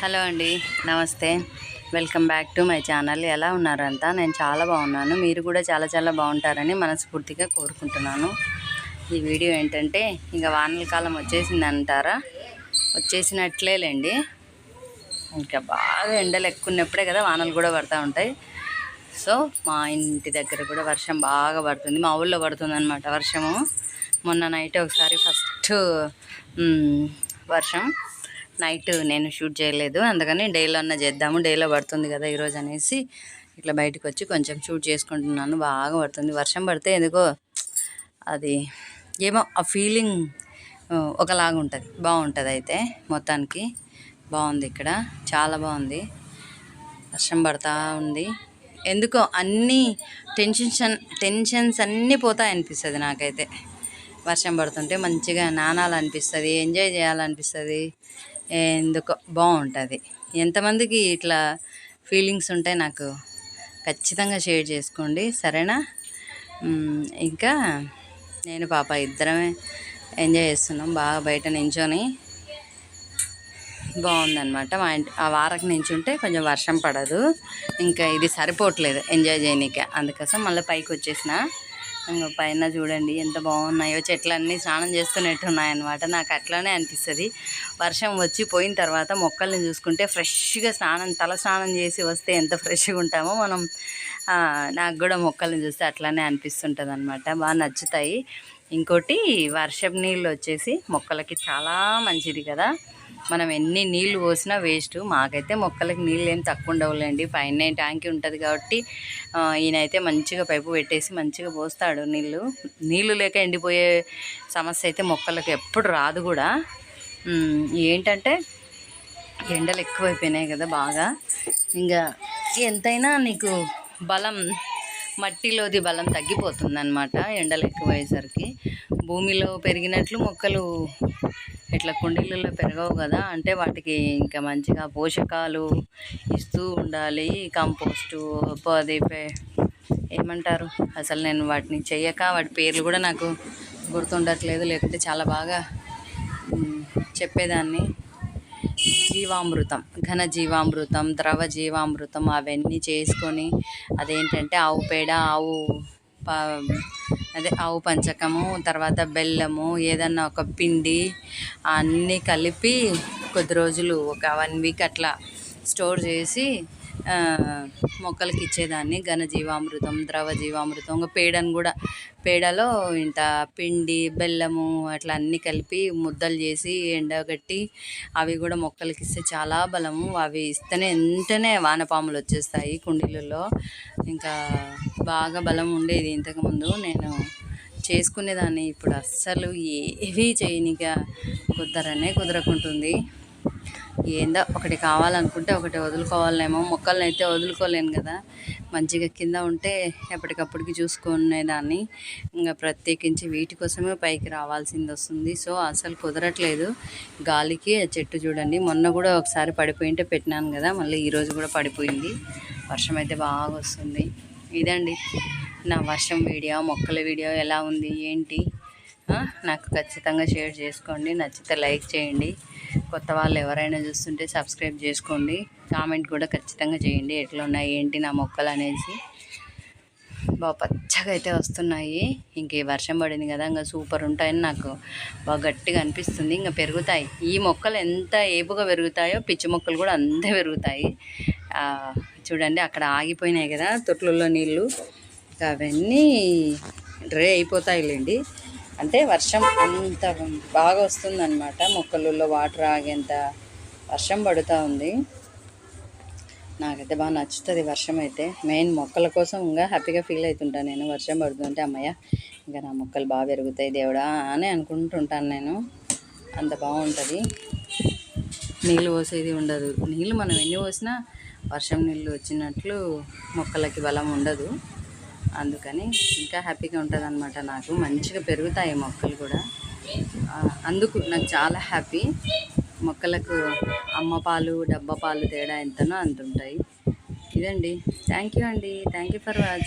Hello అండి, నమస్తే. Welcome back to my channel. ఎలా ఉన్నారంతా? నేను చాలా బాగున్నాను. మీరు కూడా చాలా చాలా బాగుంటారని మనస్ఫూర్తిగా కోరుకుంటున్నాను. ఈ వీడియో ఏంటంటే, ఇక వానల కాలం వచ్చేసింది అంటారా, వచ్చేసినట్లేలేండి. ఇంకా బాగా ఎండలు ఎక్కువ ఉన్నప్పుడే కదా వానలు కూడా పడుతూ ఉంటాయి. సో మా ఇంటి దగ్గర కూడా వర్షం బాగా పడుతుంది. మా ఊళ్ళో పడుతుంది అనమాట వర్షము. మొన్న నైట్ ఒకసారి ఫస్ట్ వర్షం నైట్ నేను షూట్ చేయలేదు, అందుకని డేలో అన్న చేద్దాము, డేలో పడుతుంది కదా ఈరోజు అనేసి ఇట్లా బయటకు వచ్చి కొంచెం షూట్ చేసుకుంటున్నాను. బాగా పడుతుంది వర్షం. పడితే ఎందుకో అది ఏమో ఆ ఫీలింగ్ ఒకలాగా ఉంటుంది, బాగుంటుంది. అయితే మొత్తానికి బాగుంది, ఇక్కడ చాలా బాగుంది. వర్షం పడుతూ ఉంది. ఎందుకో అన్నీ టెన్షన్స్ అన్నీ పోతాయి అనిపిస్తుంది నాకైతే. వర్షం పడుతుంటే మంచిగా నానాలనిపిస్తుంది, ఎంజాయ్ చేయాలనిపిస్తుంది. ఎందుకో బాగుంటుంది. ఎంతమందికి ఇట్లా ఫీలింగ్స్ ఉంటాయి నాకు ఖచ్చితంగా షేర్ చేసుకోండి, సరేనా? ఇంకా నేను పాప ఇద్దరమే ఎంజాయ్ చేస్తున్నాం బాగా బయట నించొని. బాగుందన్నమాట. మా ఇంటి ఆ వారకు నించుంటే కొంచెం వర్షం పడదు, ఇంకా ఇది సరిపోవట్లేదు ఎంజాయ్ చేయనీక. అందుకోసం మళ్ళీ పైకి వచ్చేసిన. ఇంకా పైన చూడండి ఎంత బాగున్నాయో, చెట్లన్నీ స్నానం చేస్తున్నట్టున్నాయన్నమాట. నాకు అట్లానే అనిపిస్తుంది. వర్షం వచ్చి పోయిన తర్వాత మొక్కల్ని చూసుకుంటే ఫ్రెష్గా తల స్నానం చేసి వస్తే ఎంత ఫ్రెష్గా ఉంటామో మనం, నాకు కూడా మొక్కల్ని చూస్తే అట్లానే అనిపిస్తుంటుంది అనమాట. బాగా నచ్చుతాయి. ఇంకోటి, వర్షపు నీళ్ళు వచ్చేసి మొక్కలకి చాలా మంచిది కదా. మనం ఎన్ని నీళ్ళు పోసినా వేస్ట్. మాకైతే మొక్కలకి నీళ్ళు ఏం తక్కువ ఉండవులేండి, పైన ట్యాంక్ ఉంటుంది కాబట్టి ఈయనైతే మంచిగా పైపు పెట్టేసి మంచిగా పోస్తాడు నీళ్ళు లేక ఎండిపోయే సమస్య అయితే మొక్కలకు ఎప్పుడు రాదు కూడా. ఏంటంటే ఎండలు ఎక్కువైపోయినాయి కదా బాగా. ఇంకా ఎంతైనా నీకు బలం, మట్టిలోది బలం తగ్గిపోతుందన్నమాట ఎండలు ఎక్కువయ్యేసరికి. భూమిలో పెరిగినట్లు మొక్కలు ఇట్లా కుండీలలో పెరగవు కదా, అంటే వాటికి ఇంకా మంచిగా పోషకాలు ఇస్తూ ఉండాలి. కంపోస్టు అది ఏమంటారు అసలు, నేను వాటిని చెయ్యక వాటి పేర్లు కూడా నాకు గుర్తుండట్లేదు, లేకుంటే చాలా బాగా చెప్పేదాన్ని. జీవామృతం, ఘన జీవామృతం, ద్రవ జీవామృతం అవన్నీ చేసుకొని, అదేంటంటే ఆవు పేడ, ఆవు పంచకము, తర్వాత బెల్లము, ఏదన్నా ఒక పిండి అన్నీ కలిపి కొద్ది రోజులు ఒక 1 వీక్ అట్లా స్టోర్ చేసి మొక్కలకి ఇచ్చేదాన్ని. ఘన జీవామృతం, ద్రవ జీవామృతం. ఇంకా పేడను కూడా, పేడలో ఇంత పిండి, బెల్లము అట్లా అన్నీ కలిపి ముద్దలు చేసి ఎండగట్టి అవి కూడా మొక్కలకి ఇస్తే చాలా బలము. అవి ఇస్తేనే వెంటనే వానపాములు వచ్చేస్తాయి కుండీలలో. ఇంకా బాగా బలం ఉండేది ఇంతకుముందు, నేను చేసుకునేదాన్ని. ఇప్పుడు అస్సలు ఏవి చేయనిక కుదరకుంటుంది. ఏందో ఒకటి కావాలనుకుంటే ఒకటి వదులుకోవాలేమో. మొక్కలను అయితే వదులుకోలేను కదా, మంచిగా కింద ఉంటే ఎప్పటికప్పటికి చూసుకునేదాన్ని. ఇంకా ప్రత్యేకించి వీటి కోసమే పైకి రావాల్సింది వస్తుంది. సో అసలు కుదరట్లేదు గాలికి. చెట్టు చూడండి, మొన్న కూడా ఒకసారి పడిపోయింటే పెట్టినాను కదా, మళ్ళీ ఈరోజు కూడా పడిపోయింది. వర్షం అయితే బాగా వస్తుంది. ఇదండి నా వర్షం వీడియో, మొక్కల వీడియో. ఎలా ఉంది ఏంటి నాకు ఖచ్చితంగా షేర్ చేసుకోండి. నచ్చితే లైక్ చేయండి. కొత్త వాళ్ళు ఎవరైనా చూస్తుంటే సబ్స్క్రైబ్ చేసుకోండి. కామెంట్ కూడా ఖచ్చితంగా చేయండి, ఎట్లా ఉన్నాయి ఏంటి నా మొక్కలు అనేసి. బాగా పచ్చగా అయితే వస్తున్నాయి. ఇంక ఈ వర్షం పడింది కదా, ఇంకా సూపర్ ఉంటాయని నాకు బాగా గట్టిగా అనిపిస్తుంది. ఇంకా పెరుగుతాయి ఈ మొక్కలు, ఎంత ఏపుగా పెరుగుతాయో పిచ్చి మొక్కలు కూడా అంతే పెరుగుతాయి. చూడండి అక్కడ ఆగిపోయినాయి కదా తొట్లలో నీళ్ళు, అవన్నీ డ్రై అయిపోతాయిలేండి. అంటే వర్షం అంత బాగా వస్తుందన్నమాట, మొక్కలలో వాటర్ ఆగేంత వర్షం పడుతూ ఉంది. నాకైతే బాగా నచ్చుతుంది వర్షం అయితే. మెయిన్ మొక్కల కోసం ఇంకా హ్యాపీగా ఫీల్ అవుతుంటాను నేను. వర్షం పడుతుంటే అమ్మయ్య ఇంకా నా మొక్కలు బాగా పెరుగుతాయి దేవుడా అని అనుకుంటుంటాను నేను. అంత బాగుంటుంది. నీళ్ళు పోసేది ఉండదు, నీళ్ళు మనం ఎన్ని పోసినా వర్షం నీళ్ళు వచ్చినట్లు మొక్కలకి బలం ఉండదు. అందుకని ఇంకా హ్యాపీగా ఉంటుంది అనమాట. నాకు మంచిగా పెరుగుతాయి మొక్కలు కూడా, అందుకు నాకు చాలా హ్యాపీ. మొక్కలకు అమ్మ పాలు, డబ్బా పాలు తేడా ఎంతనో అంత ఉంటాయి. ఇదండి. థ్యాంక్ యూ అండి, థ్యాంక్ యూ ఫర్ వాచింగ్.